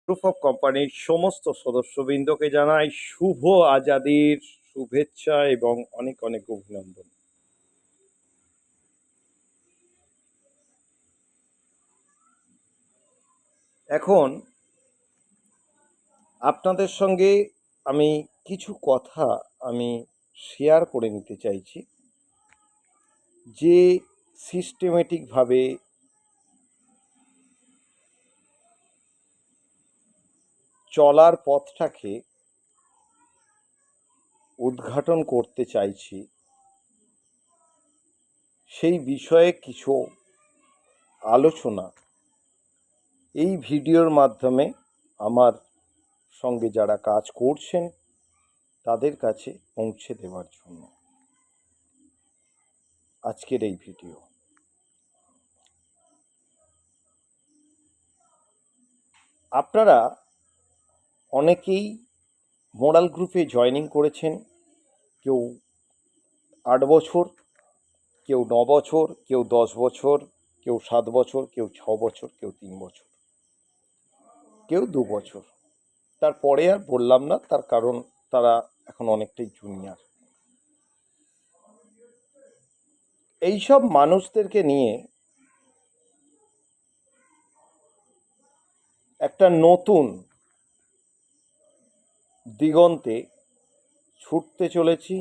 Group of কোম্পানির সমস্ত সদস্যবৃন্দকে জানাই শুভ আজাদির শুভেচ্ছা এবং অনেক অনেক অভিনন্দন। এখন আপনাদের সঙ্গে আমি কিছু কথা শেয়ার করে নিতে চাইছি, যে সিস্টেমেটিকভাবে চলার পথটাকে উদ্ঘাটন করতে চাইছি, সেই বিষয়ে কিছু আলোচনা এই ভিডিওর মাধ্যমে আমার সঙ্গে যারা কাজ করছেন তাদের কাছে পৌঁছে দেওয়ার জন্য আজকের এই ভিডিও। আপনারা অনেকেই মোরাল গ্রুপে জয়েনিং করেছেন, কেউ 8 বছর, কেউ 9 বছর, কেউ 10 বছর, কেউ 7 বছর, কেউ 6 বছর, কেউ 3 বছর, কেউ 2 বছর। তারপরে আর বললাম না, তার কারণ তারা এখন অনেকটাই জুনিয়র। এইসব মানুষদেরকে নিয়ে একটা নতুন দিগন্তে ছুটতে চলেছি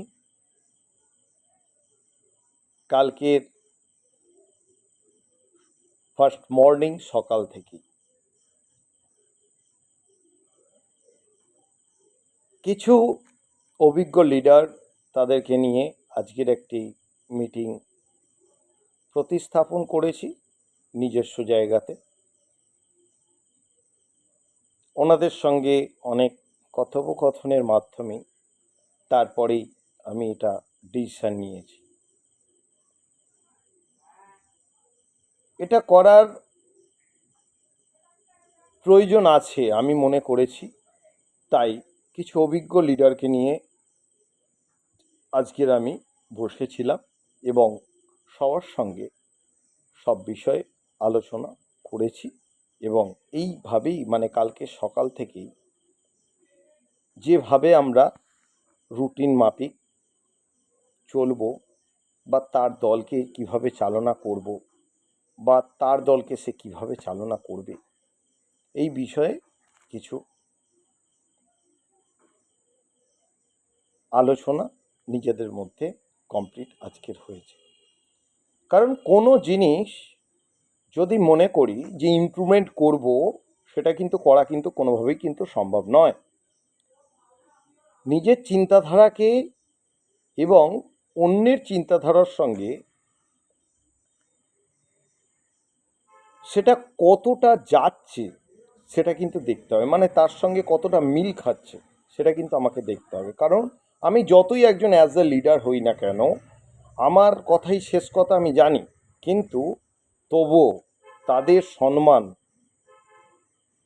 কালকের ফার্স্ট মর্নিং সকাল থেকে। কিছু অভিজ্ঞ লিডার, তাদেরকে নিয়ে আজকের একটি মিটিং প্রতিস্থাপন করেছি নিজস্ব জায়গাতে। ওনাদের সঙ্গে অনেক কথোপকথনের মাধ্যমে তারপরেই আমি এটা ডিসিশন নিয়েছি। এটা করার প্রয়োজন আছে আমি মনে করেছি, তাই কিছু অভিজ্ঞ লিডারকে নিয়ে আজকের আমি বসেছিলাম এবং সবার সঙ্গে সব বিষয়ে আলোচনা করেছি। এবং এইভাবেই কালকে সকাল থেকেই যেভাবে আমরা রুটিন মাফিক চলব, বা তার দলকে কিভাবে চালনা করব, বা তার দলকে সে কিভাবে চালনা করবে, এই বিষয়ে কিছু আলোচনা নিজেদের মধ্যে কমপ্লিট আজকের হয়েছে। কারণ কোনো জিনিস যদি মনে করি যে ইমপ্রুভমেন্ট করব, সেটা কিন্তু করা কিন্তু কোনোভাবেই কিন্তু সম্ভব নয়। নিজের চিন্তাধারাকে এবং অন্যের চিন্তাধারার সঙ্গে সেটা কতটা যাচ্ছে সেটা কিন্তু দেখতে হবে, তার সঙ্গে কতটা মিল খাচ্ছে সেটা কিন্তু আমাকে দেখতে হবে। কারণ আমি যতই একজন অ্যাজ এ লিডার হই না কেন, আমার কথাই শেষ কথা আমি জানি, কিন্তু তবুও তাদের সম্মান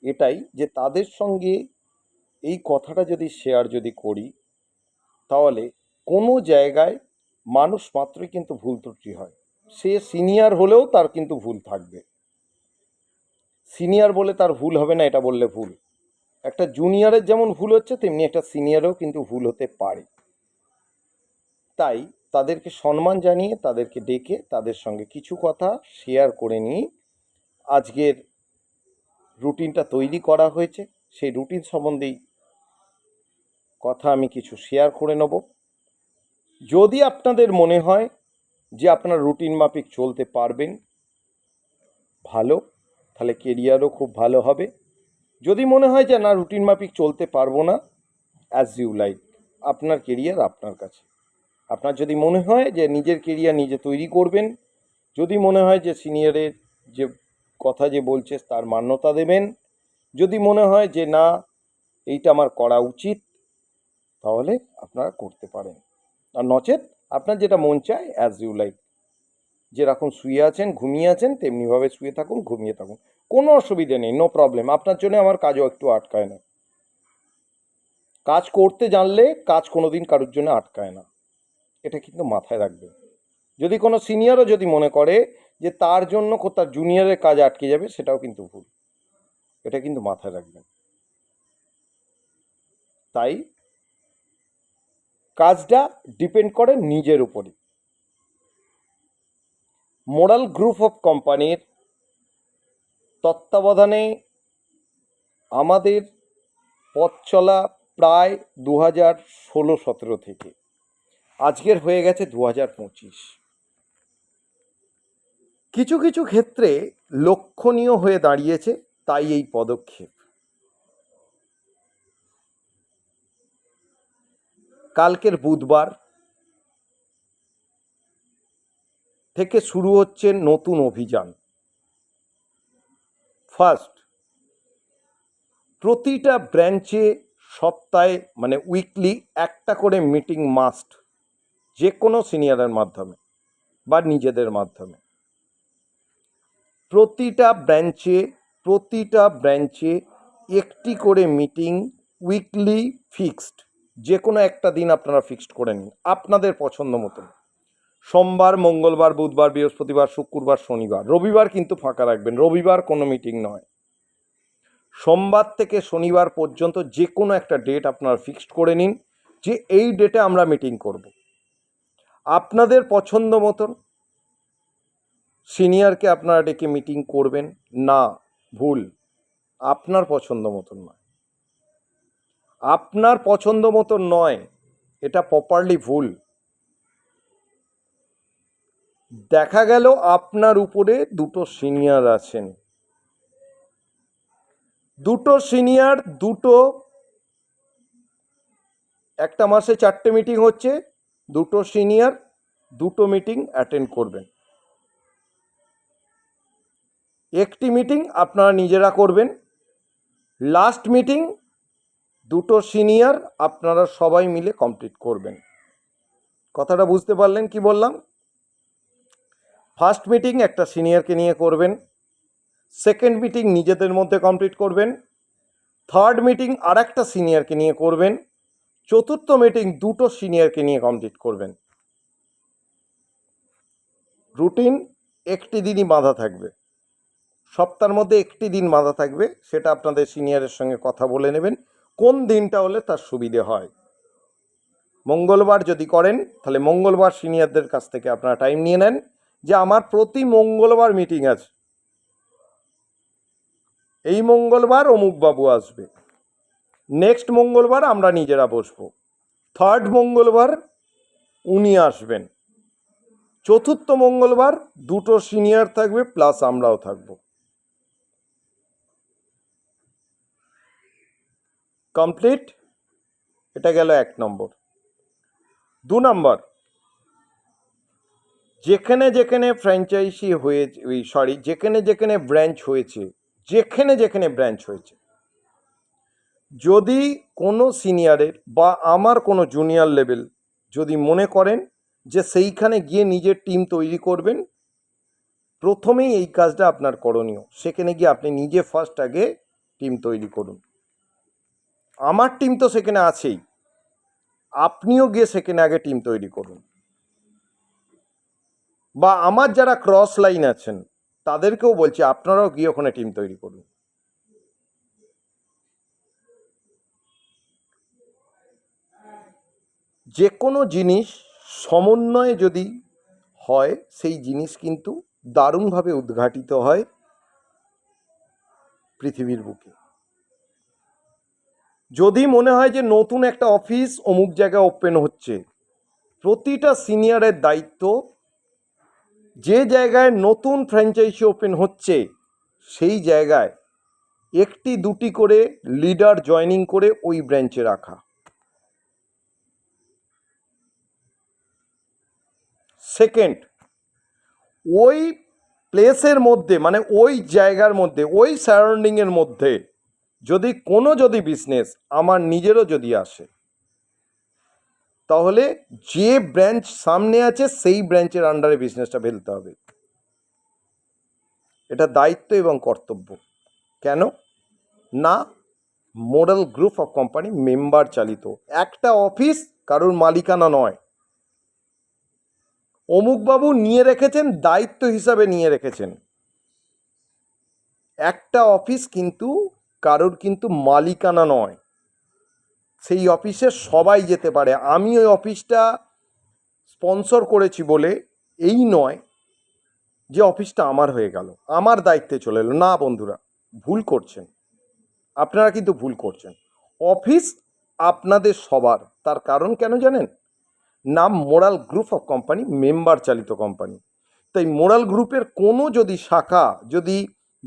এটাই যে তাদের সঙ্গে এই কথাটা যদি শেয়ার করি, তাহলে কোনো জায়গায় মানুষ মাত্রই কিন্তু ভুল ত্রুটি হয়। সে সিনিয়র হলেও তার কিন্তু ভুল থাকবে। সিনিয়র বলে তার ভুল হবে না এটা বললে ভুল। একটা জুনিয়রের যেমন ভুল হচ্ছে, তেমনি একটা সিনিয়রেও কিন্তু ভুল হতে পারে। তাই তাদেরকে সম্মান জানিয়ে তাদেরকে ডেকে তাদের সঙ্গে কিছু কথা শেয়ার করে নিয়ে আজকের রুটিনটা তৈরি করা হয়েছে। সেই রুটিন সম্বন্ধেই কথা আমি কিছু শেয়ার করে নেব। যদি আপনাদের মনে হয় যে আপনারা রুটিন মাফিক চলতে পারবেন, ভালো, তাহলে কেরিয়ারও খুব ভালো হবে। যদি মনে হয় যে না, রুটিন মাফিক চলতে পারবো না, অ্যাজ ইউ লাইক, আপনার কেরিয়ার আপনার কাছে। আপনার যদি মনে হয় যে নিজের কেরিয়ার নিজে তৈরি করবেন, যদি মনে হয় যে সিনিয়রের যে কথা যে বলছে তার মান্যতা দেবেন, যদি মনে হয় যে না এইটা আমার করা উচিত, তাহলে আপনারা করতে পারেন। আর নচেত আপনার যেটা মন চায়, অ্যাজ ইউ লাইক, যেরকম শুয়ে আছেন ঘুমিয়ে আছেন তেমনিভাবে শুয়ে থাকুন, ঘুমিয়ে থাকুন, কোনো অসুবিধে নেই, নো প্রবলেম। আপনার জন্য আমার কাজও একটু আটকায় না। কাজ করতে জানলে কাজ কোনোদিন কারোর জন্য আটকায় না, এটা কিন্তু মাথায় রাখবেন। যদি কোনো সিনিয়রও যদি মনে করে যে তার জন্য তার জুনিয়রের কাজ আটকে যাবে, সেটাও কিন্তু ভুল, এটা কিন্তু মাথায় রাখবেন। তাই কাজটা ডিপেন্ড করে নিজের উপরই। মোরাল গ্রুপ অফ কোম্পানির তত্ত্বাবধানে আমাদের পথ চলা প্রায় 2016-17 থেকে আজকের হয়ে গেছে 2025। কিছু কিছু ক্ষেত্রে লক্ষণীয় হয়ে দাঁড়িয়েছে, তাই এই পদক্ষেপ। কালকের বুধবার থেকে শুরু হচ্ছে নতুন অভিযান। ফার্স্ট, প্রতিটা ব্রাঞ্চে সপ্তাহে মানে উইকলি একটা করে মিটিং মাস্ট, যে কোনো সিনিয়রের মাধ্যমে বা নিজেদের মাধ্যমে। প্রতিটা ব্রাঞ্চে একটি করে মিটিং উইকলি ফিক্সড, যে কোনো একটা দিন আপনারা ফিক্সড করে নিন আপনাদের পছন্দ মতন। সোমবার, মঙ্গলবার, বুধবার, বৃহস্পতিবার, শুক্রবার, শনিবার। রবিবার কিন্তু ফাঁকা রাখবেন, রবিবার কোনো মিটিং নয়। সোমবার থেকে শনিবার পর্যন্ত যে কোনো একটা ডেট আপনারা ফিক্সড করে নিন যে এই ডেটে আমরা মিটিং করব। আপনাদের পছন্দ মতন সিনিয়রকে আপনারা ডেকে মিটিং করবেন না, ভুল। আপনার পছন্দ মতন নয়, আপনার পছন্দ মতন নয়, এটা প্রপারলি ভুল। দেখা গেল আপনার উপরে দুটো সিনিয়র আছেন, একটা মাসে 4টে মিটিং হচ্ছে, দুটো সিনিয়র দুটো মিটিং অ্যাটেন্ড করবেন। একটি মিটিং আপনারা নিজেরা করবেন, লাস্ট মিটিং দুটো সিনিয়র আপনারা সবাই মিলে কমপ্লিট করবেন। কথাটা বুঝতে পারলেন কি বললাম? ফার্স্ট মিটিং একটা সিনিয়রকে নিয়ে করবেন, সেকেন্ড মিটিং নিজেদের মধ্যে কমপ্লিট করবেন, থার্ড মিটিং আর একটা সিনিয়রকে নিয়ে করবেন, চতুর্থ মিটিং দুটো সিনিয়রকে নিয়ে কমপ্লিট করবেন। রুটিন একটি দিনই বাঁধা থাকবে, সপ্তাহের মধ্যে একটি দিন বাঁধা থাকবে, সেটা আপনাদের সিনিয়রের সঙ্গে কথা বলে নেবেন কোন দিনটা হলে তার সুবিধে হয়। মঙ্গলবার যদি করেন তাহলে মঙ্গলবার সিনিয়রদের কাছ থেকে আপনারা টাইম নিয়ে নেন যে আমার প্রতি মঙ্গলবার মিটিং আছে, এই মঙ্গলবার অমুক বাবু আসবে, নেক্সট মঙ্গলবার আমরা নিজেরা বসবো, থার্ড মঙ্গলবার উনি আসবেন, চতুর্থ মঙ্গলবার দুটো সিনিয়র থাকবে প্লাস আমরাও থাকবো। কমপ্লিট? এটা গেল 1 নম্বর। 2 নম্বর, যেখানে যেখানে ফ্র্যাঞ্চাইজি হয়েছে, যেখানে ব্রাঞ্চ হয়েছে, যদি কোনো সিনিয়রের বা আমার কোনো জুনিয়র লেভেল যদি মনে করেন যে সেইখানে গিয়ে নিজের টিম তৈরি করবেন, প্রথমেই এই কাজটা আপনার করণীয়। সেখানে গিয়ে আপনি নিজে ফার্স্ট আগে টিম তৈরি করুন। আমার টিম তো সেখানে আছেই, আপনিও গিয়ে সেখানে আগে টিম তৈরি করুন। বা আমার যারা ক্রস লাইন আছেন তাদেরকেও বলছি আপনারাও গিয়ে ওখানে টিম তৈরি করুন। যে কোনো জিনিস সমন্বয়ে যদি হয় সেই জিনিস কিন্তু দারুণভাবে উদ্ঘাটিত হয় পৃথিবীর বুকে। যদি মনে হয় যে নতুন একটা অফিস অমুক জায়গায় ওপেন হচ্ছে, প্রতিটা সিনিয়রের দায়িত্ব যে জায়গায় নতুন ফ্র্যাঞ্চাইজি ওপেন হচ্ছে সেই জায়গায় একটি দুটি করে লিডার জয়েনিং করে ওই ব্রাঞ্চে রাখা। সেকেন্ড, ওই প্লেসের মধ্যে মানে ওই জায়গার মধ্যে ওই সারাউন্ডিংয়ের মধ্যে যদি বিজনেস আমার নিজেরও যদি আসে, তাহলে যে ব্রাঞ্চ সামনে আছে সেই ব্রাঞ্চের আন্ডারে বিজনেসটা ফেলতে হবে। এটা দায়িত্ব এবং কর্তব্য। কেন না? Moral group of company member চালিত একটা অফিস, কারোর মালিকানা নয়। অমুকবাবু নিয়ে রেখেছেন, দায়িত্ব হিসাবে নিয়ে রেখেছেন। একটা অফিস কিন্তু কারোর কিন্তু মালিকানা নয়। সেই অফিসে সবাই যেতে পারে। আমি ওই অফিসটা স্পন্সর করেছি বলে এই নয় যে অফিসটা আমার হয়ে গেল, আমার দায়িত্বে চলে এলো। না বন্ধুরা, ভুল করছেন, আপনারা কিন্তু ভুল করছেন। অফিস আপনাদের সবার। তার কারণ কেন জানেন? নাম moral group of company, member চালিত কোম্পানি। তাই মোরাল গ্রুপের কোনো যদি শাখা, যদি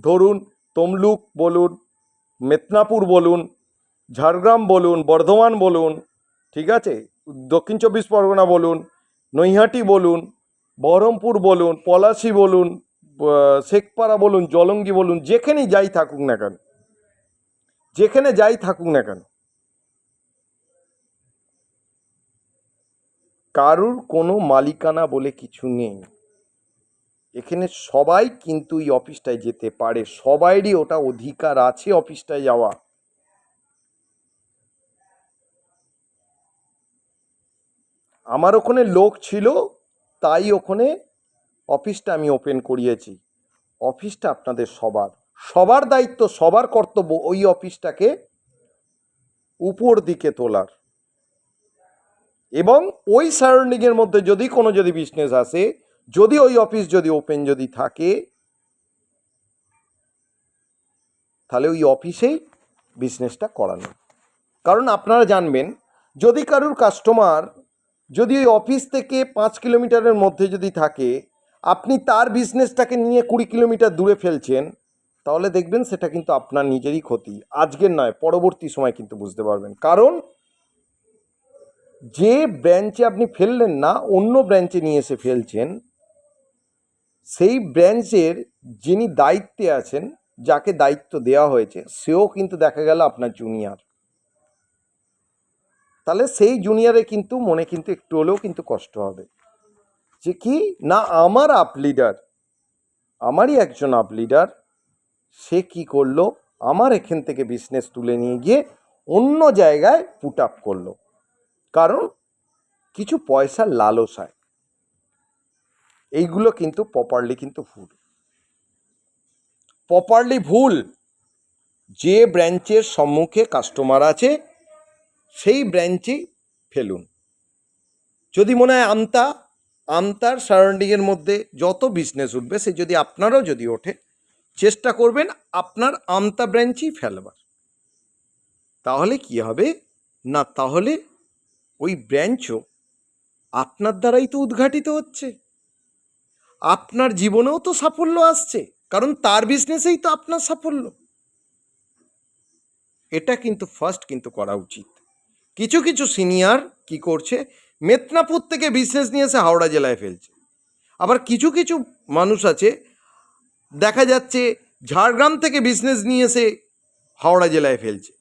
ধরুন তমলুক বলুন, মেদিনীপুর বলুন, ঝাড়গ্রাম বলুন, বর্ধমান বলুন, ঠিক আছে, দক্ষিণ চব্বিশ পরগনা বলুন, নৈহাটি বলুন, বহরমপুর বলুন, পলাশী বলুন, শেখপাড়া বলুন, জলঙ্গি বলুন, যেখানে যাই থাকুক না কেন, যেখানে যাই থাকুক না কেন, কারুর কোনো মালিকানা বলে কিছু নেই। এখানে সবাই কিন্তু এই অফিসটায় যেতে পারে, সবাইরই ওটা অধিকার আছে অফিসটায় যাওয়া। আমার ওখানে লোক ছিল, তাই ওখানে অফিসটা আমি ওপেন করিয়েছি। অফিসটা আপনাদের সবার, সবার দায়িত্ব, সবার কর্তব্য ওই অফিসটাকে উপর দিকে তোলার। এবং ওই সারাউন্ডিংয়ের মধ্যে যদি কোনো যদি বিজনেস আসে, যদি ওই অফিস যদি ওপেন যদি থাকে, তাহলে ওই অফিসেই বিজনেসটা করানো। কারণ আপনারা জানবেন, যদি কারুর কাস্টমার যদি ওই অফিস থেকে 5 কিলোমিটারের মধ্যে যদি থাকে, আপনি তার বিজনেসটাকে নিয়ে 20 কিলোমিটার দূরে ফেলছেন, তাহলে দেখবেন সেটা কিন্তু আপনার নিজেরই ক্ষতি। আজকের নয়, পরবর্তী সময় কিন্তু বুঝতে পারবেন। কারণ যে ব্রাঞ্চে আপনি ফেললেন না, অন্য ব্রাঞ্চে নিয়ে এসে ফেলছেন, সেই ব্রাঞ্চের যিনি দায়িত্বে আছেন, যাকে দায়িত্ব দেওয়া হয়েছে, সেও কিন্তু দেখা গেল আপনার জুনিয়র। তাহলে সেই জুনিয়রে কিন্তু মনে কিন্তু একটু হলেও কিন্তু কষ্ট হবে যে কি না, আমার আপ লিডার, আমারই একজন আপ লিডার, সে কি করলো, আমার এখান থেকে বিজনেস তুলে নিয়ে গিয়ে অন্য জায়গায় পুট আপ করলো, কারণ কিছু পয়সার লালসায়। এইগুলো কিন্তু প্রপারলি কিন্তু ভুল, প্রপারলি ভুল। যে ব্রাঞ্চের সম্মুখে কাস্টমার আছে সেই ব্রাঞ্চেই ফেলুন। যদি মনে হয় আমতার সারাউন্ডিংয়ের মধ্যে যত বিজনেস উঠবে, সে যদি আপনারও যদি ওঠে, চেষ্টা করবেন আপনার আমতা ব্রাঞ্চই ফেলবার। তাহলে কি হবে না, তাহলে ওই ব্রাঞ্চও আপনার দ্বারাই তো উদ্ঘাটিত হচ্ছে, আপনার জীবনেও তো সাফল্য আসছে, কারণ তার বিজনেসেই তো আপনার সাফল্য। এটা কিন্তু ফার্স্ট কিন্তু করা উচিত। কিছু কিছু সিনিয়র কি করছে, মেদিনীপুর থেকে বিজনেস নিয়ে এসে হাওড়া জেলায় ফেলছে। আবার কিছু কিছু মানুষ আছে, দেখা যাচ্ছে ঝাড়গ্রাম থেকে বিজনেস নিয়ে এসে হাওড়া জেলায় ফেলছে।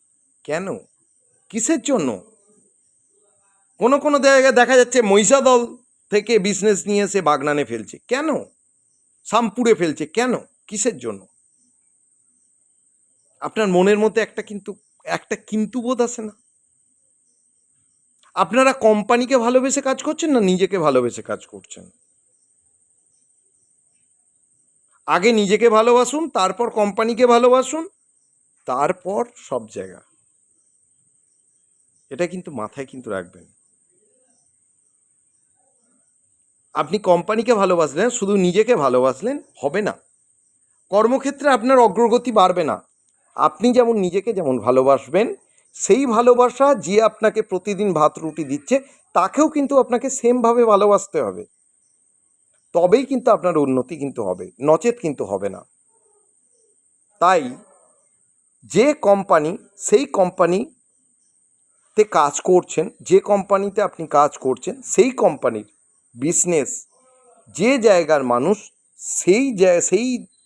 কেন? কিসের জন্য? কোনো কোনো জায়গায় দেখা যাচ্ছে মহিষাদল থেকে বিজনেস নিয়ে এসে বাগনানে ফেলছে। কেন? শামপুরে ফেলছে। কেন? কিসের জন্য? আপনার মনের মধ্যে একটা কিন্তু বোধ আসে না? আপনারা কোম্পানিকে ভালোবেসে কাজ করছেন না নিজেকে ভালোবেসে কাজ করছেন? আগে নিজেকে ভালোবাসুন, তারপর কোম্পানিকে ভালোবাসুন, তারপর সব জায়গা। এটা কিন্তু মাথায় কিন্তু রাখবেন। আপনি কোম্পানিকে ভালোবাসলেন, শুধু নিজেকে ভালোবাসলেন হবে না। কর্মক্ষেত্রে আপনার অগ্রগতি বাড়বে না। আপনি যেমন নিজেকে যেমন ভালোবাসবেন, সেই ভালোবাসা যে আপনাকে প্রতিদিন ভাত রুটি দিচ্ছে, তাকেও কিন্তু আপনাকে সেমভাবে ভালোবাসতে হবে। তবেই কিন্তু আপনার উন্নতি কিন্তু হবে, নচেত কিন্তু হবে না। তাই যে কোম্পানি, সেই কোম্পানিতে কাজ করছেন, যে কোম্পানিতে আপনি কাজ করছেন, সেই কোম্পানির বিজনেস, যে জায়গার মানুষ, সেই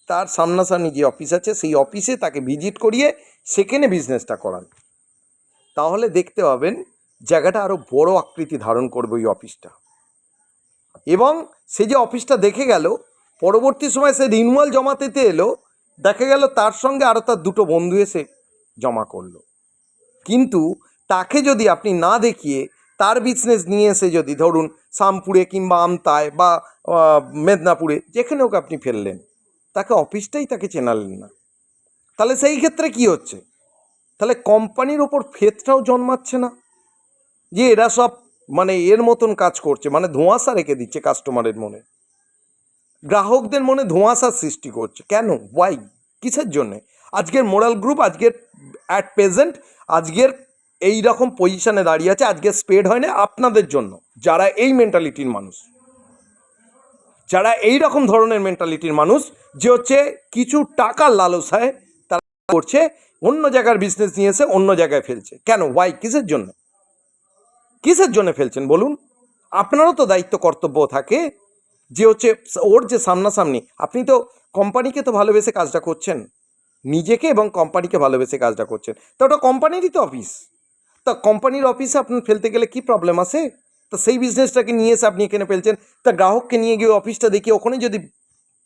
তার সামনাসামনি যে অফিস আছে, সেই অফিসে তাকে ভিজিট করিয়ে সেখানে বিজনেসটা করান। তাহলে দেখতে পাবেন জায়গাটা আরও বড় আকৃতি ধারণ করবে ওই অফিসটা। এবং সে যে অফিসটা দেখে গেল, পরবর্তী সময় সে রিনিউয়াল জমা দিতে এলো, দেখা গেল তার সঙ্গে আরও তার 2টো বন্ধু এসে জমা করলো। কিন্তু তাকে যদি আপনি না দেখিয়ে তার বিজনেস নিয়ে এসে যদি ধরুন শামপুরে কিংবা আমতায় বা মেদিনীপুরে যেখানে ওকে আপনি ফেললেন, তাকে অফিসটাই তাকে চেনালেন না, তাহলে সেই ক্ষেত্রে কি হচ্ছে? তাহলে কোম্পানির ওপর ফেথটাও জন্মাচ্ছে না, যে এরা সব মানে এর মতন কাজ করছে, মানে ধোঁয়াশা রেখে দিচ্ছে কাস্টমারের মনে, গ্রাহকদের মনে ধোঁয়াশার সৃষ্টি করছে। কেন? ওয়াই? কিসের জন্যে? আজকের মোরাল গ্রুপ আজকের অ্যাট প্রেজেন্ট আজকের এই রকম পজিশানে দাঁড়িয়ে আছে, আজকে স্প্রেড হয় না আপনাদের জন্য, যারা এই মেন্টালিটির মানুষ, যারা এই রকম ধরনের মেন্টালিটির মানুষ, যে হচ্ছে কিছু টাকার লালসায় তারা করছে, অন্য জায়গার বিজনেস নিয়ে এসে অন্য জায়গায় ফেলছে। কেন? ওয়াই? কিসের জন্য? কিসের জন্য ফেলছেন বলুন? আপনারও তো দায়িত্ব কর্তব্য থাকে, যে হচ্ছে ওর যে সামনাসামনি, আপনি তো কোম্পানিকে তো ভালোবেসে কাজটা করছেন, নিজেকে এবং কোম্পানিকে ভালোবেসে কাজটা করছেন, তা ওটা কোম্পানিরই তো অফিস। তা কোম্পানির অফিসে আপনার ফেলতে গেলে কি প্রবলেম আছে? তা সেই বিজনেসটাকে নিয়ে এসে আপনি এখানে ফেলছেন, তা গ্রাহককে নিয়ে গিয়ে অফিসটা দেখিয়ে ওখানে যদি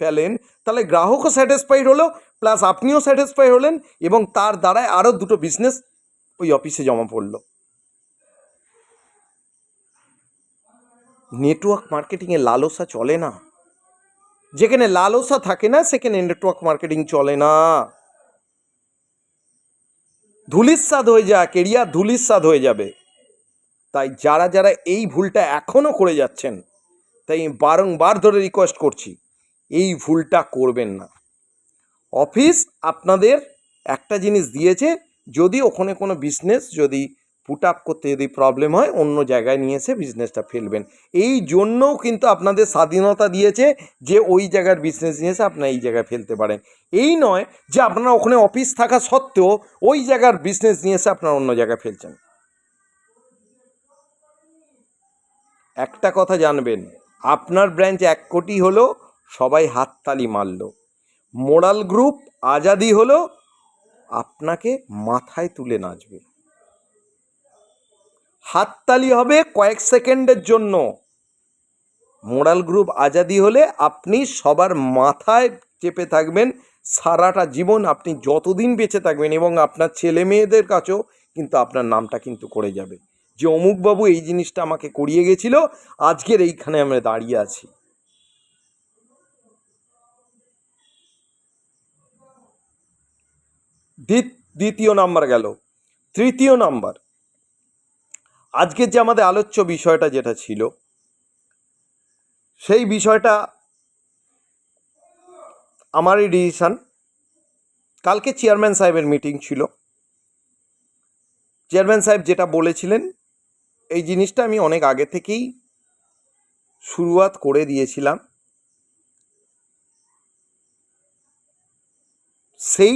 ফেলেন, তাহলে গ্রাহকও স্যাটিসফাইড হলো, প্লাস আপনিও স্যাটিসফাই হলেন, এবং তার দ্বারায় আরও দুটো বিজনেস ওই অফিসে জমা পড়লো। নেটওয়ার্ক মার্কেটিংয়ে লালসা চলে না। যেখানে লালসা থাকে না সেখানে নেটওয়ার্ক মার্কেটিং চলে না। ধুলিস্বাদ হয়ে যায়, কেরিয়ার ধুলিস্বাদ হয়ে যাবে। তাই যারা যারা এই ভুলটা এখনও করে যাচ্ছেন, তাই বারংবার ধরে রিকোয়েস্ট করছি, এই ভুলটা করবেন না। অফিস আপনাদের একটা জিনিস দিয়েছে, যদি ওখানে কোনো বিজনেস যদি পুট আপ করতে যদি প্রবলেম হয়, অন্য জায়গায় নিয়ে এসে বিজনেসটা ফেলবেন। এই জন্যও কিন্তু আপনাদের স্বাধীনতা দিয়েছে, যে ওই জায়গার বিজনেস নিয়ে এসে আপনারা এই জায়গায় ফেলতে পারেন। এই নয় যে আপনারা ওখানে অফিস থাকা সত্ত্বেও ওই জায়গার বিজনেস নিয়ে এসে আপনারা অন্য জায়গায় ফেলছেন। একটা কথা জানবেন, আপনার ব্রাঞ্চ 1 কোটি হলো, সবাই হাততালি মারল। মোরাল গ্রুপ আজাদি হলো, আপনাকে মাথায় তুলে নাচবে। হাততালি হবে কয়েক সেকেন্ডের জন্য। মোরাল গ্রুপ আজাদি হলে আপনি সবার মাথায় চেপে থাকবেন সারাটা জীবন, আপনি যতদিন বেঁচে থাকবেন, এবং আপনার ছেলে মেয়েদের কাছেও কিন্তু আপনার নামটা কিন্তু করে যাবে, যে অমুকবাবু এই জিনিসটা আমাকে করিয়ে গেছিল, আজকের এইখানে আমরা দাঁড়িয়ে আছি। দ্বিতীয় নাম্বার গেল। তৃতীয় নাম্বার, আজকের যে আমাদের আলোচ্য বিষয়টা যেটা ছিল, সেই বিষয়টা আমারই ডিসিশান। কালকে চেয়ারম্যান সাহেবের মিটিং ছিল। চেয়ারম্যান সাহেব যেটা বলেছিলেন, এই জিনিসটা আমি অনেক আগে থেকেই শুরুয়াত করে দিয়েছিলাম। সেই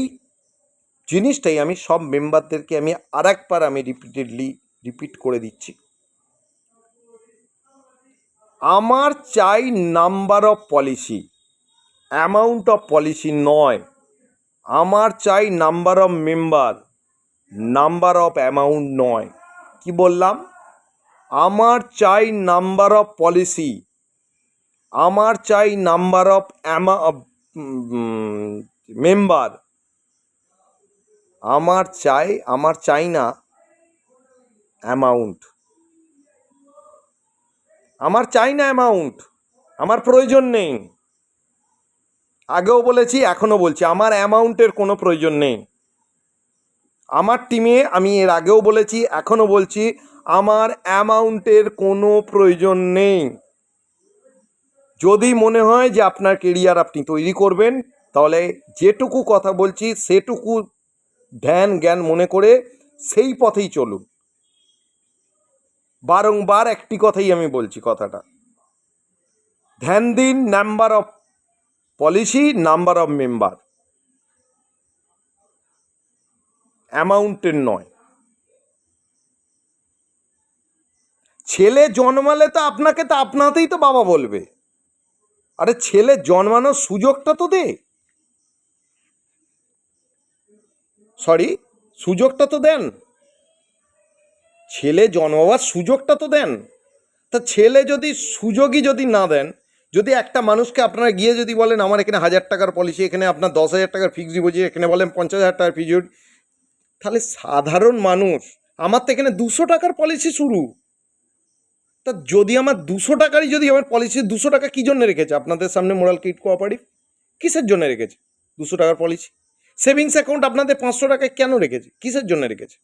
জিনিসটাই আমি সব মেম্বারদেরকে আমি আরেকবার আমি রিপিট করে দিচ্ছি। আমার চাই number of policy, amount of policy নয়। আমার চাই number of member, number of amount নয়। কি বললাম? আমার চাই নাম্বার অফ পলিসি, আমার চাই নাম্বার অফ মেম্বার। আমার চাই না অ্যামাউন্ট, আমার চাই না অ্যামাউন্ট, আমার প্রয়োজন নেই। আগেও বলেছি, এখনও বলছি, আমার অ্যামাউন্টের কোনো প্রয়োজন নেই। আমার টিমে আমি এর আগেও বলেছি, এখনও বলছি, আমার অ্যামাউন্টের কোনো প্রয়োজন নেই। যদি মনে হয় যে আপনার কেরিয়ার আপনি তৈরি করবেন, তাহলে যেটুকু কথা বলছি সেটুকু ধ্যান জ্ঞান মনে করে সেই পথেই চলুন। বারংবার একটি কথাই আমি বলছি, কথাটা ধ্যান দিন, number of policy, number of member, অ্যামাউন্টের নয়। ছেলে জন্মালে তো আপনাকে তো আপনাতেই তো বাবা বলবে। আরে ছেলে জন্মানোর সুযোগটা তো দে, সুযোগটা তো দেন, ছেলে জন্মাবার সুযোগটা তো দেন। তা ছেলে যদি সুযোগই যদি না দেন, যদি একটা মানুষকে আপনারা গিয়ে যদি বলেন আমার এখানে 1000 টাকার পলিসি, এখানে আপনার 10,000 টাকার ফিক্সড ডিপোজিট, এখানে বলেন 50,000 টাকার ফিক্সড, তাহলে সাধারণ মানুষ, আমার তো এখানে 200 টাকার পলিসি শুরু। তা যদি আমার 200 টাকারই যদি আমার পলিসি, 200 টাকা কী জন্য রেখেছে আপনাদের সামনে মোরাল কিড কোঅপারেটিভ? কিসের জন্য রেখেছে 200 টাকার পলিসি? সেভিংস অ্যাকাউন্ট আপনাদের 500 টাকায় কেন রেখেছে? কিসের জন্য রেখেছে?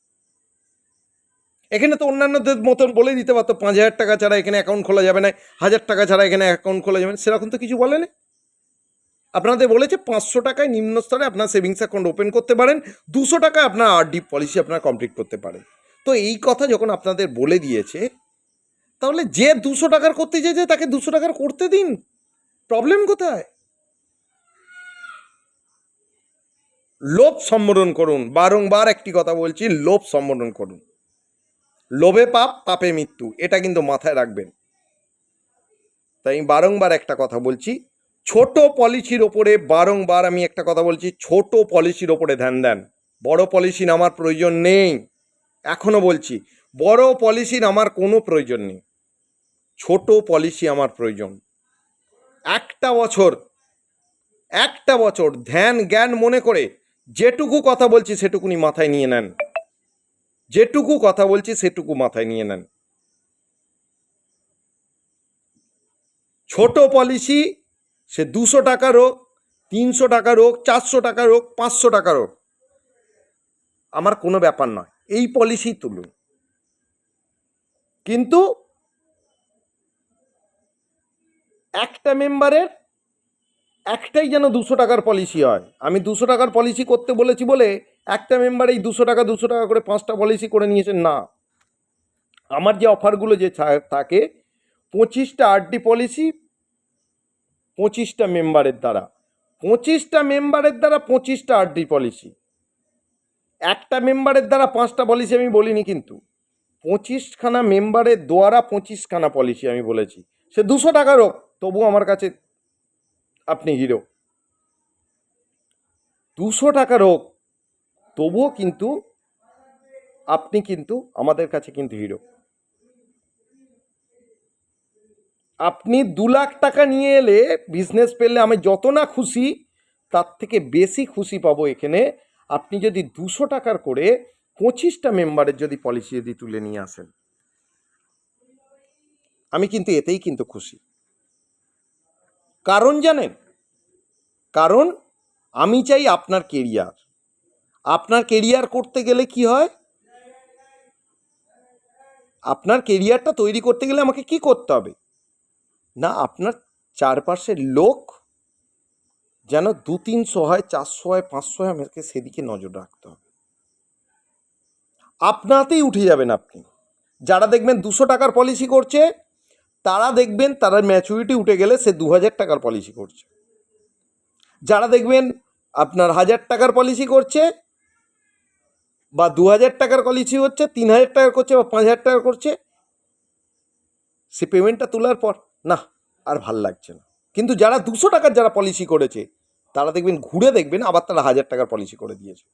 এখানে তো অন্যান্যদের মতন বলে দিতে পারতো 5,000 টাকা ছাড়া এখানে অ্যাকাউন্ট খোলা যাবে না, 1,000 টাকা ছাড়া এখানে অ্যাকাউন্ট খোলা যাবে না, সেরকম তো কিছু বলেনি। আপনাদের বলেছে 500 টাকায় নিম্ন স্তরে আপনার সেভিংস অ্যাকাউন্ট ওপেন করতে পারেন, 200 টাকায় আপনার আরডি পলিসি আপনারা কমপ্লিট করতে পারেন। তো এই কথা যখন আপনাদের বলে দিয়েছে, তাহলে যে 200 টাকার করতে চাইছে তাকে 200 টাকার করতে দিন, প্রবলেম কোথায়? লোভ সম্বরণ করুন, বারংবার একটি কথা বলছি, লোভ সম্বরণ করুন। লোভে পাপ, পাপে মৃত্যু, এটা কিন্তু মাথায় রাখবেন। তাই আমি বারংবার একটা কথা বলছি, ছোট পলিসির ওপরে বারংবার আমি একটা কথা বলছি, ছোট পলিসির ওপরে ধ্যান দেন। বড় পলিসি নামার প্রয়োজন নেই, এখনো বলছি, বড় পলিসি নামার কোনো প্রয়োজন নেই, ছোট পলিসি আমার প্রয়োজন। একটা বছর ধ্যান জ্ঞান মনে করে যেটুকু কথা বলছি সেটুকুনি মাথায় নিয়ে নেন, যেটুকু কথা বলছি সেটুকু মাথায় নিয়ে নেন। ছোট পলিসি সে 200 টাকার হোক, 300 টাকার হোক, 400 টাকার হোক, 500 টাকার হোক, আমার কোনো ব্যাপার নয়, এই পলিসি তুলুন। কিন্তু একটা মেম্বারের একটাই যেন 200 টাকার পলিসি হয়। আমি 200 টাকার পলিসি করতে বলেছি বলে একটা মেম্বার এই 200 টাকা করে 5টা পলিসি করে নিয়েছেন না। আমার যে অফারগুলো যে থাকে, 25টা আরডি পলিসি 25টা মেম্বারের দ্বারা, 25টা মেম্বারের দ্বারা 25টা আরডি পলিসি। একটা মেম্বারের দ্বারা 5টা পলিসি আমি বলিনি, কিন্তু 25খানা মেম্বারের দ্বারা 25খানা পলিসি আমি বলেছি। সে 200 টাকার হোক, তবু আমার কাছে আপনি হিরো। 200 টাকার হোক, তবুও কিন্তু আপনি কিন্তু আমাদের কাছে কিন্তু হিরো। আপনি 2 লাখ টাকা নিয়ে এলে, বিজনেস পেলে আমি যত না খুশি, তার থেকে বেশি খুশি পাবো এখানে আপনি যদি 200 টাকার করে 25টা মেম্বারের যদি পলিসি যদি তুলে নিয়ে আসেন। আমি কিন্তু এতেই কিন্তু খুশি। কারণ জানেন, কারণ আমি চাই আপনার কেরিয়ার। আপনার কেরিয়ার করতে গেলে কি হয়, আপনার কেরিয়ারটা তৈরি করতে গেলে আমাকে কি করতে হবে না, আপনার চারপাশের লোক যেন 200-300 হয়, 400 হয়, 500 হয়, আমাকে সেদিকে নজর রাখতে হবে। আপনাতেই উঠে যাবেন আপনি। যারা দেখবেন 200 টাকার পলিসি করছে, তারা দেখবেন তারা ম্যাচুরিটি উঠে গেলে সে 2000 টাকার পলিসি করছে। যারা দেখবেন আপনার 1000 টাকার পলিসি করছে, বা 2000 টাকার পলিসি হচ্ছে, 3000 টাকা করছে বা 5000 টাকা করছে, সে পেমেন্টটা তোলার পর না আর ভাল লাগছে না। কিন্তু যারা 200 টাকার যারা পলিসি করেছে, তারা দেখবেন ঘুরে দেখবেন আবার তারা 1000 টাকার পলিসি করে দিয়েছে।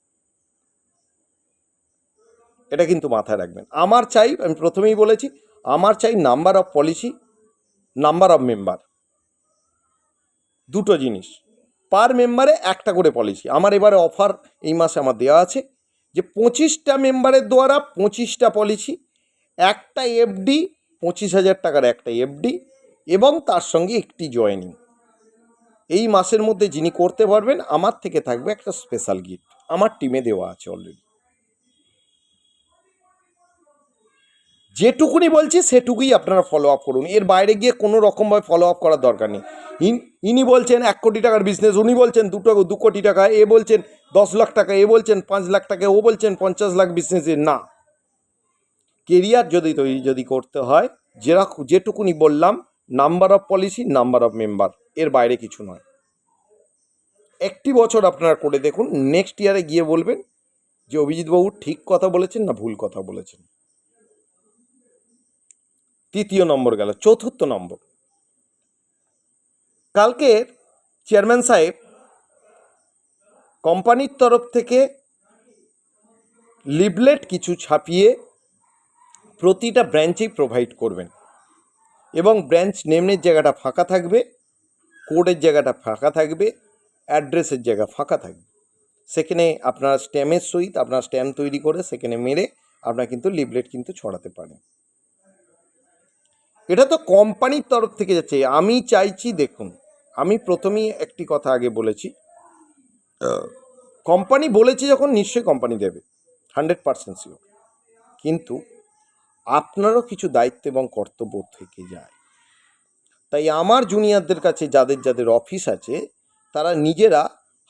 এটা কিন্তু মাথায় রাখবেন। আমার চাই, আমি প্রথমেই বলেছি, আমার চাই number of policy, number of member, দুটো জিনিস। পার মেম্বারে একটা করে পলিসি। আমার এবারে অফার এই মাসে আমার দেওয়া আছে যে 25টা মেম্বারের দ্বারা 25টা পলিসি, একটা এফডি, 25,000 টাকার একটা এফডি, এবং তার সঙ্গে একটি জয়েনিং। এই মাসের মধ্যে যিনি করতে পারবেন, আমার থেকে থাকবে একটা স্পেশাল গিফট, আমার টিমে দেওয়া আছে অলরেডি। যেটুকুনি বলছি সেটুকুই আপনারা ফলো আপ করুন, এর বাইরে গিয়ে কোনো রকমভাবে ফলো আপ করার দরকার নেই। ইনি বলছেন 1 কোটি টাকার বিজনেস, উনি বলছেন 2 কোটি টাকা, এ বলছেন 10 লাখ টাকা, এ বলছেন 5 লাখ টাকা, ও বলছেন 50 লাখ বিজনেসের। না, কেরিয়ার যদি তৈরি যদি করতে হয়, যেটুকুনি বললাম, number of policy, number of member, এর বাইরে কিছু নয়। একটি বছর আপনারা করে দেখুন, নেক্সট ইয়ারে গিয়ে বলবেন যে অভিজিৎবাবু ঠিক কথা বলেছেন না ভুল কথা বলেছেন। তৃতীয় নম্বর গেল। চতুর্থ নম্বর, কালকে চেয়ারম্যান সাহেব কোম্পানির তরফ থেকে লিফলেট কিছু ছাপিয়ে প্রতিটা ব্রাঞ্চেই প্রোভাইড করবেন, এবং ব্রাঞ্চ নেমের জায়গাটা ফাঁকা থাকবে, কোডের জায়গাটা ফাঁকা থাকবে, অ্যাড্রেসের জায়গা ফাঁকা থাকবে। সেখানে আপনার স্ট্যাম্পের সহিত আপনার স্ট্যাম্প তৈরি করে সেখানে মেরে আপনারা কিন্তু লিফলেট কিন্তু ছড়াতে পারেন। এটা তো কোম্পানির তরফ থেকে যাচ্ছে। আমি চাইছি, দেখুন, আমি প্রথমেই একটি কথা আগে বলেছি, কোম্পানি বলেছে যখন নিশ্চয়ই কোম্পানি দেবে, 100% শিওর। কিন্তু আপনারও কিছু দায়িত্ব এবং কর্তব্য থেকে যায়। তাই আমার জুনিয়রদের কাছে যাদের যাদের অফিস আছে তারা নিজেরা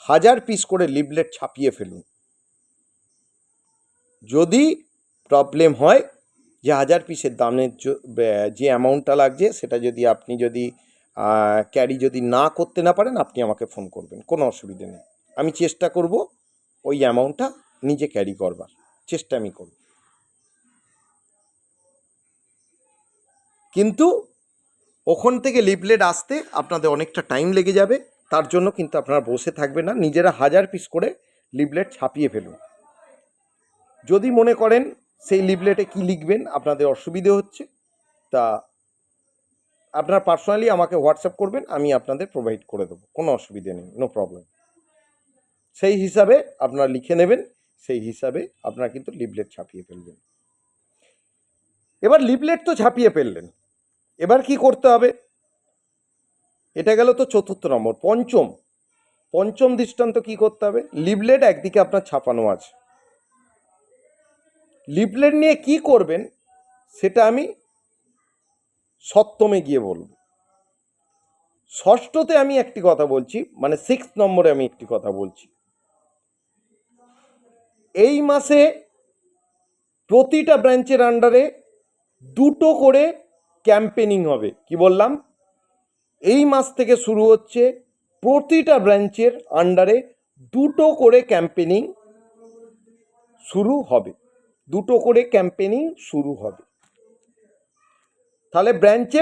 1000 পিস করে লিফলেট ছাপিয়ে ফেলুন। যদি প্রবলেম হয় যে 1000 পিসের দামের যে অ্যামাউন্টটা লাগছে সেটা যদি আপনি যদি ক্যারি যদি না করতে না পারেন, আপনি আমাকে ফোন করবেন, কোনো অসুবিধে নেই। আমি চেষ্টা করব ওই অ্যামাউন্টটা নিজে ক্যারি করবার চেষ্টা আমি করব। কিন্তু ওখান থেকে লিফলেট আসতে আপনাদের অনেকটা টাইম লেগে যাবে। তার জন্য কিন্তু আপনারা বসে থাকবেন না, নিজেরা 1000 পিস করে লিফলেট ছাপিয়ে ফেলুন। যদি মনে করেন সেই লিফলেটে কি লিখবেন আপনাদের অসুবিধে হচ্ছে, তা আপনারা পার্সোনালি আমাকে হোয়াটসঅ্যাপ করবেন, আমি আপনাদের প্রোভাইড করে দেবো, কোনো অসুবিধে নেই, নো প্রবলেম। সেই হিসাবে আপনারা লিখে নেবেন, সেই হিসাবে আপনারা কিন্তু লিফলেট ছাপিয়ে ফেলবেন। এবার লিফলেট তো ছাপিয়ে ফেললেন, এবার কি করতে হবে? এটা গেল তো চতুর্থ নম্বর। পঞ্চম দৃষ্টান্ত কি করতে হবে? লিফলেট একদিকে আপনার ছাপানো আছে, লিফলেট নিয়ে কি করবেন সেটা আমি সপ্তমে গিয়ে বলব। ষষ্ঠতে আমি একটি কথা বলছি, মানে 6 নম্বরে আমি একটি কথা বলছি। এই মাসে প্রতিটা ব্রাঞ্চের আন্ডারে 2টো করে ক্যাম্পেনিং হবে। কি বললাম? এই মাস থেকে শুরু হচ্ছে, প্রতিটা ব্রাঞ্চের আন্ডারে 2টো করে ক্যাম্পেনিং শুরু হবে, 2টো করে ক্যাম্পেনিং শুরু হবে। তাহলে ব্রাঞ্চে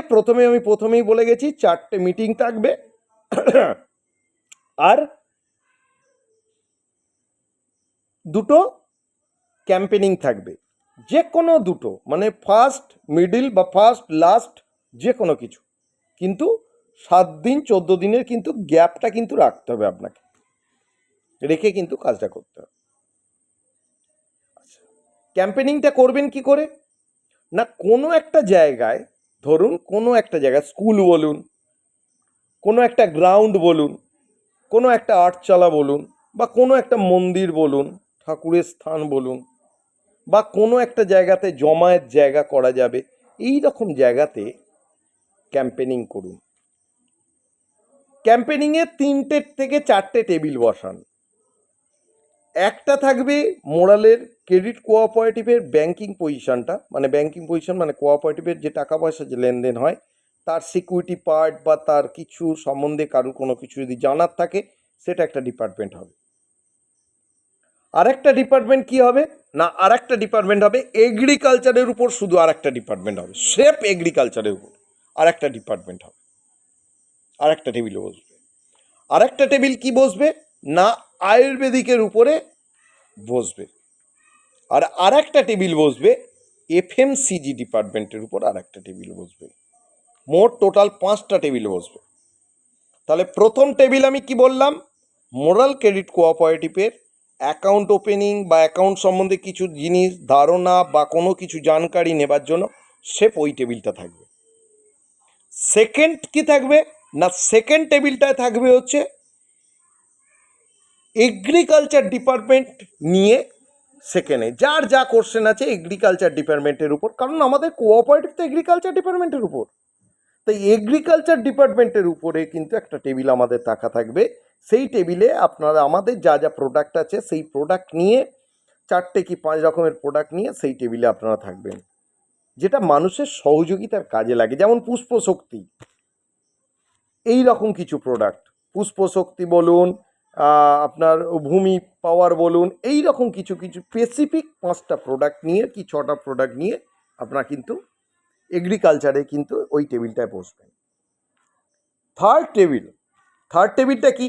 প্রথমেই বলে গেছি 4টে মিটিং থাকবে আর 2টো ক্যাম্পেনিং থাকবে, যে কোনো 2টো, মানে ফার্স্ট মিডিল বা ফার্স্ট লাস্ট যে কোনো কিছু, কিন্তু 7 দিন 14 দিনের কিন্তু গ্যাপটা কিন্তু রাখতে হবে, আপনাকে রেখে কিন্তু কাজটা করতে হবে। আচ্ছা, ক্যাম্পেনিংটা করবেন কি করে? না, কোনো একটা জায়গায়, ধরুন কোনো একটা জায়গায় স্কুল বলুন, কোনো একটা গ্রাউন্ড বলুন, কোনো একটা আটচালা বলুন, বা কোনো একটা মন্দির বলুন, ঠাকুরের স্থান বলুন, বা কোনো একটা জায়গাতে জমায়েত জায়গা করা যাবে, এই রকম জায়গাতে ক্যাম্পেনিং করুন। ক্যাম্পেনিংয়ে 3টে থেকে 4টে টেবিল বসান। একটা থাকবে মোরালের ক্রেডিট কোঅপারেটিভের ব্যাংকিং পজিশনটা, মানে ব্যাংকিং পজিশন মানে কোঅপারেটিভের যে টাকা পয়সা যে লেনদেন হয় তার সিকিউরিটি পার্ট বা তার কিছু সম্বন্ধে কারোর কোনো কিছু যদি জানার থাকে, সেটা একটা ডিপার্টমেন্ট হবে। আরেকটা ডিপার্টমেন্ট কি হবে? না, আরেকটা ডিপার্টমেন্ট হবে এগ্রিকালচারের উপর, শুধু আরেকটা ডিপার্টমেন্ট হবে, সেফ এগ্রিকালচারের উপর আরেকটা ডিপার্টমেন্ট হবে, আরেকটা টেবিলে বসবে। আরেকটা টেবিল কি বসবে? না, আয়ুর্বেদিকের উপরে বসবে। আর আরেকটা টেবিল বসবে এফএমসিজি ডিপার্টমেন্টের উপর, আরেকটা টেবিল বসবে। মোট টোটাল 5টা টেবিল বসবে। তাহলে প্রথম টেবিল আমি কি বললাম? মোরাল ক্রেডিট কোঅপারেটিভের অ্যাকাউন্ট ওপেনিং বা অ্যাকাউন্ট সম্বন্ধে কিছু জিনিস ধারণা বা কোনো কিছু জানকারি নেবার জন্য সেফ ওই টেবিলটা থাকবে। সেকেন্ড কি থাকবে? না, সেকেন্ড টেবিলটায় থাকবে হচ্ছে এগ্রিকালচার ডিপার্টমেন্ট নিয়ে, সেখানে যার যা কোশ্চেন আছে এগ্রিকালচার ডিপার্টমেন্টের উপর, কারণ আমাদের কোঅপারেটিভ তো এগ্রিকালচার ডিপার্টমেন্টের উপর, তাই এগ্রিকালচার ডিপার্টমেন্টের উপরে কিন্তু একটা টেবিল আমাদের থাকা থাকবে। সেই টেবিলে আপনারা আমাদের যা যা প্রোডাক্ট আছে সেই প্রোডাক্ট নিয়ে 4টে কি 5 রকমের প্রোডাক্ট নিয়ে সেই টেবিলে আপনারা থাকবেন, যেটা মানুষের সহযোগিতার কাজে লাগে। যেমন পুষ্পশক্তি, এই রকম কিছু প্রোডাক্ট, পুষ্পশক্তি বলুন, আপনার ভূমি পাওয়ার বলুন, এই রকম কিছু কিছু স্পেসিফিক 5টা প্রোডাক্ট নিয়ে কি 6টা প্রোডাক্ট নিয়ে আপনারা কিন্তু এগ্রিকালচারে কিন্তু ওই টেবিলটায় বসবেন। থার্ড টেবিলটা কি?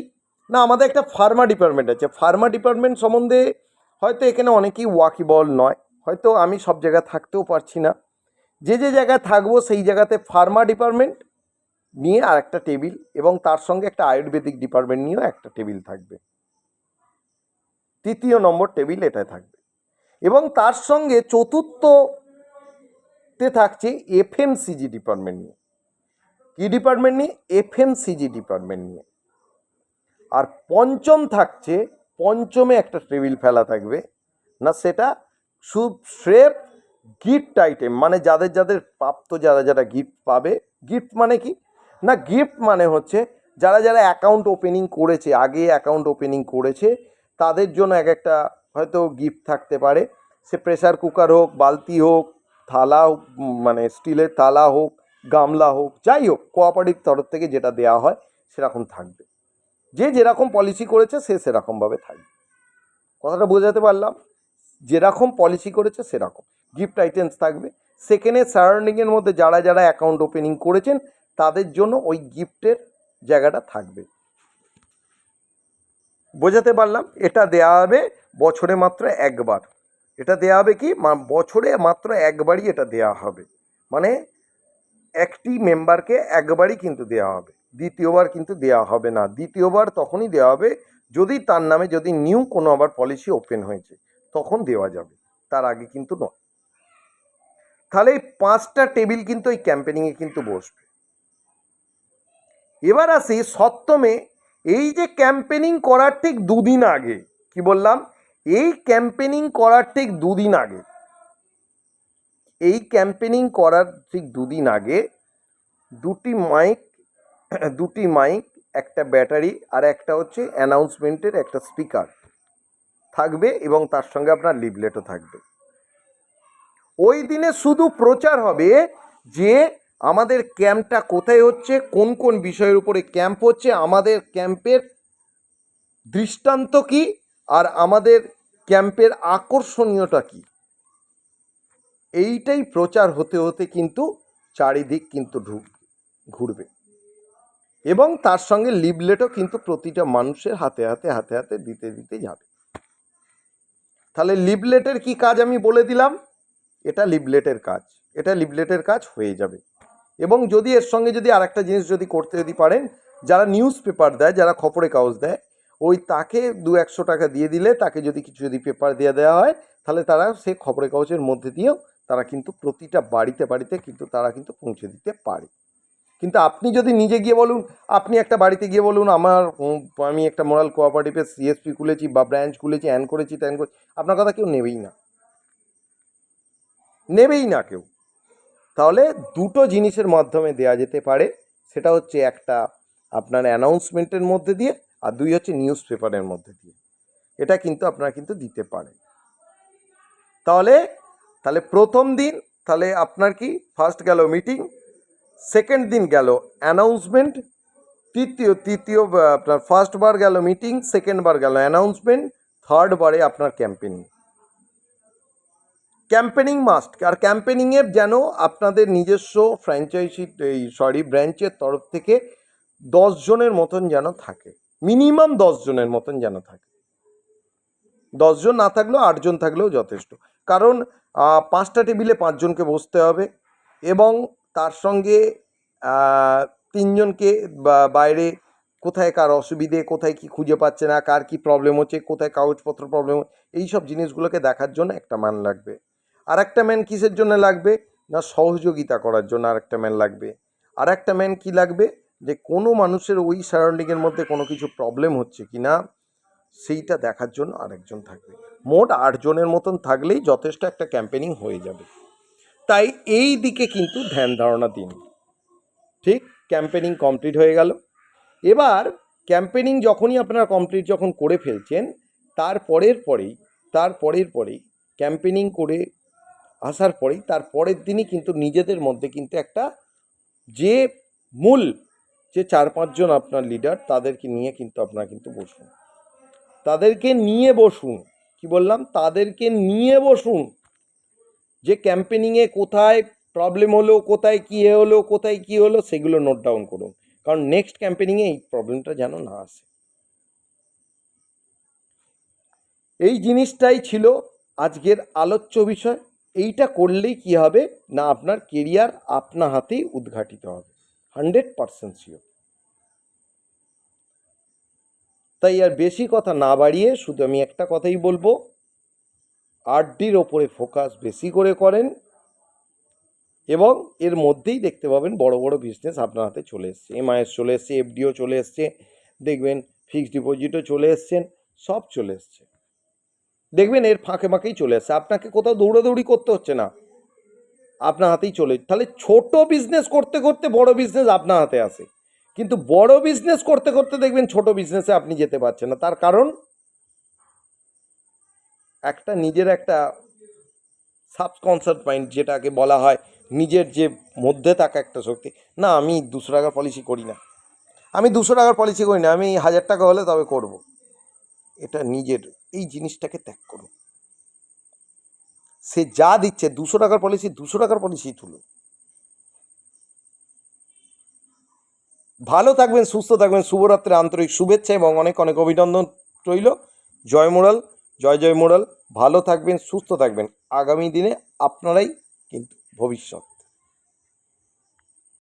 না, আমাদের একটা ফার্মা ডিপার্টমেন্ট আছে। ফার্মা ডিপার্টমেন্ট সম্বন্ধে হয়তো এখানে অনেকেই ওয়াকিবল নয়, হয়তো আমি সব জায়গায় থাকতেও পারছি না। যে যে জায়গায় থাকবো সেই জায়গাতে ফার্মা ডিপার্টমেন্ট নিয়ে আর একটা টেবিল, এবং তার সঙ্গে একটা আয়ুর্বেদিক ডিপার্টমেন্ট নিয়েও একটা টেবিল থাকবে। 3য় নম্বর টেবিল এটাই থাকবে। এবং তার সঙ্গে 4র্থতে থাকছে এফএমসিজি ডিপার্টমেন্ট নিয়ে। কি ডিপার্টমেন্ট নিয়ে? এফএমসিজি ডিপার্টমেন্ট নিয়ে। আর 5ম থাকছে পঞ্চমে একটা টেবিল ফেলা থাকবে, না সেটা স্রেফ গিফট আইটেম, মানে যাদের যাদের প্রাপ্ত, যারা যারা গিফট পাবে। গিফট মানে কি না, গিফট মানে হচ্ছে যারা যারা অ্যাকাউন্ট ওপেনিং করেছে, আগে অ্যাকাউন্ট ওপেনিং করেছে, তাদের জন্য এক একটা হয়তো গিফট থাকতে পারে। সে প্রেসার কুকার হোক, বালতি হোক, থালা মানে স্টিলের থালা হোক, গামলা হোক, যাই হোক, কোঅপারেটিভ তরফ থেকে যেটা দেওয়া হয় সেরকম থাকবে। যে যেরকম পলিসি করেছে সে সেরকমভাবে থাকবে। কথাটা বোঝাতে পারলাম? যেরকম পলিসি করেছে সেরকম গিফট আইটেমস থাকবে। সেকেন্ডের সারাউন্ডিংয়ের মধ্যে যারা যারা অ্যাকাউন্ট ওপেনিং করেছেন তাদের জন্য ওই গিফটের জায়গাটা থাকবে। বোঝাতে পারলাম? এটা দেওয়া হবে বছরে মাত্র একবার। এটা দেওয়া হবে কি, বছরে মাত্র একবারই এটা দেওয়া হবে। মানে একটি মেম্বারকে একবারই কিন্তু দেওয়া হবে, দ্বিতীয়বার কিন্তু দেওয়া হবে না। দ্বিতীয়বার তখনই দেওয়া হবে যদি তার নামে যদি নিউ কোনো আবার পলিসি ওপেন হয়েছে, তখন দেওয়া যাবে, তার আগে কিন্তু নয়। তাহলে এই 5টা টেবিল কিন্তু এই ক্যাম্পেনিংয়ে কিন্তু বসবে। এবার আসি সপ্তমে, এই যে ক্যাম্পেনিং করার ঠিক দুদিন আগে, কি বললাম, এই ক্যাম্পেনিং করার ঠিক দুদিন আগে, এই ক্যাম্পেনিং করার ঠিক দুদিন আগে দুটি মাইক, একটা ব্যাটারি, আর একটা হচ্ছে অ্যানাউন্সমেন্টের একটা স্পিকার থাকবে, এবং তার সঙ্গে আপনার লিফলেটও থাকবে। ওই দিনে শুধু প্রচার হবে যে আমাদের ক্যাম্পটা কোথায় হচ্ছে, কোন কোন বিষয়ের উপরে ক্যাম্প হচ্ছে, আমাদের ক্যাম্পের দৃষ্টান্ত কি, আর আমাদের ক্যাম্পের আকর্ষণীয়তা কি, এইটাই প্রচার হতে হতে কিন্তু চারিদিক কিন্তু ঘুরবে। এবং তার সঙ্গে লিফলেটও কিন্তু প্রতিটা মানুষের হাতে হাতে হাতে হাতে দিতে দিতে যাবে। তাহলে লিফলেটের কি কাজ আমি বলে দিলাম, এটা লিফলেটের কাজ, এটা লিফলেটের কাজ হয়ে যাবে। এবং যদি এর সঙ্গে যদি আরেকটা জিনিস যদি করতে যদি পারেন, যারা নিউজ পেপার দেয়, যারা খবরের কাগজ দেয়, ওই তাকে 200-100 টাকা দিয়ে দিলে, তাকে যদি কিছু যদি পেপার দিয়ে দেওয়া হয়, তাহলে তারা সে খবরের কাগজের মধ্যে দিয়েও তারা কিন্তু প্রতিটা বাড়িতে বাড়িতে কিন্তু তারা কিন্তু পৌঁছে দিতে পারে। কিন্তু আপনি যদি নিজে গিয়ে বলুন, আপনি একটা বাড়িতে গিয়ে বলুন আমি একটা মোরাল কোঅপারেটিভের সিএসপি খুলেছি বা ব্রাঞ্চ খুলেছি, অ্যান করেছি ত্যান করেছি, আপনার কথা কেউ নেবেই না কেউ। তাহলে দুটো জিনিসের মাধ্যমে দেয়া যেতে পারে, সেটা হচ্ছে একটা আপনার অ্যানাউন্সমেন্টের মধ্যে দিয়ে, আর 2 হচ্ছে নিউজ পেপারের মধ্যে দিয়ে। এটা কিন্তু আপনারা কিন্তু দিতে পারেন। তাহলে প্রথম দিন তাহলে আপনার কি, ফার্স্ট গেল মিটিং, সেকেন্ড দিন গেল অ্যানাউন্সমেন্ট, তৃতীয় আপনার ফার্স্ট বার গেল মিটিং, সেকেন্ড বার গেল অ্যানাউন্সমেন্ট, থার্ড বারে আপনার ক্যাম্পেনিং মাস্ট। আর ক্যাম্পেনিংয়ের যেন আপনাদের নিজস্ব ব্রাঞ্চের তরফ থেকে 10 জনের মতন যেন থাকে, মিনিমাম 10 জনের মতন যেন থাকে। 10 জন না থাকলেও 8 জন থাকলেও যথেষ্ট, কারণ 5টা টেবিলে 5 জনকে বসতে হবে, এবং তার সঙ্গে 3 জনকে বাইরে কোথায় কার অসুবিধে, কোথায় কি খুঁজে পাচ্ছে না, কার কি প্রবলেম হচ্ছে, কোথায় কাগজপত্র প্রবলেম, এইসব জিনিসগুলোকে দেখার জন্য একটা ম্যান লাগবে। আর একটা ম্যান কিসের জন্য লাগবে না, সহযোগিতা করার জন্য আরেকটা ম্যান লাগবে। আর একটা ম্যান কি লাগবে, যে কোনো মানুষের ওই সারাউন্ডিংয়ের মধ্যে কোনো কিছু প্রবলেম হচ্ছে কি না সেইটা দেখার জন্য আরেকজন থাকবে। মোট 8 জনের মতন থাকলেই যথেষ্ট, একটা ক্যাম্পেনিং হয়ে যাবে। তাই এই দিকে কিন্তু ধ্যান ধারণা দিন। ঠিক, ক্যাম্পেনিং কমপ্লিট হয়ে গেল। এবার ক্যাম্পেনিং যখনই আপনারা কমপ্লিট যখন করে ফেলছেন, তারপরের পরেই ক্যাম্পেনিং করে আসার পরেই তার পরের দিনই কিন্তু নিজেদের মধ্যে কিন্তু একটা যে মূল যে 4-5 জন আপনার লিডার, তাদেরকে নিয়ে কিন্তু আপনারা কিন্তু বসুন, তাদেরকে নিয়ে বসুন। কি বললাম, তাদেরকে নিয়ে বসুন, যে ক্যাম্পেনিংয়ে কোথায় প্রবলেম হলো, কোথায় কী হলো সেগুলো নোট ডাউন করুন, কারণ নেক্সট ক্যাম্পেনিংয়ে এই প্রবলেমটা যেন না আসে। এই জিনিসটাই ছিল আজকের আলোচ্য বিষয়। এইটা করলেই কি হবে না, আপনার কেরিয়ার আপনা হাতেই উদ্ঘাটিত হবে, 100% শিওর। তাই আর বেশি কথা না বাড়িয়ে শুধু আমি একটা কথাই বলবো, আরডির ওপরে ফোকাস বেশি করে করেন, এবং এর মধ্যেই দেখতে পাবেন বড় বড় বিজনেস আপনার হাতে চলে এসছে, এমআইএস চলে এসছে, এফডিও চলে এসছে, দেখবেন ফিক্সড ডিপোজিটও চলে এসছেন। সব চলে এসছে, দেখবেন এর ফাঁকে ফাঁকেই চলে আসছে, আপনাকে কোথাও দৌড়াদৌড়ি করতে হচ্ছে না, আপনার হাতেই চলে। তাহলে ছোট বিজনেস করতে করতে বড় বিজনেস আপনার হাতে আসে, কিন্তু বড় বিজনেস করতে করতে দেখবেন ছোট বিজনেসে আপনি যেতে পারছেন না। তার কারণ একটা নিজের একটা সাবকনসিয়াস মাইন্ড, যেটাকে বলা হয় নিজের যে মধ্যে থাকা একটা শক্তি, না আমি 200 টাকার পলিসি করি না, আমি 200 টাকার পলিসি করি না, আমি 1000 টাকা হলে তবে করব। এটা নিজের এই জিনিসটাকে ত্যাগ করুন। সে যা দিচ্ছে 200 টাকার পলিসি, 200 টাকার পলিসি তুলুন। ভালো থাকবেন, সুস্থ থাকবেন। শুভরাত্রির আন্তরিক শুভেচ্ছা এবং অনেক অনেক অভিনন্দন রইল। জয় মোরাল, জয় জয় মোরাল। ভালো থাকবেন, সুস্থ থাকবেন। আগামী দিনে আপনারাই কিন্তু ভবিষ্যৎ।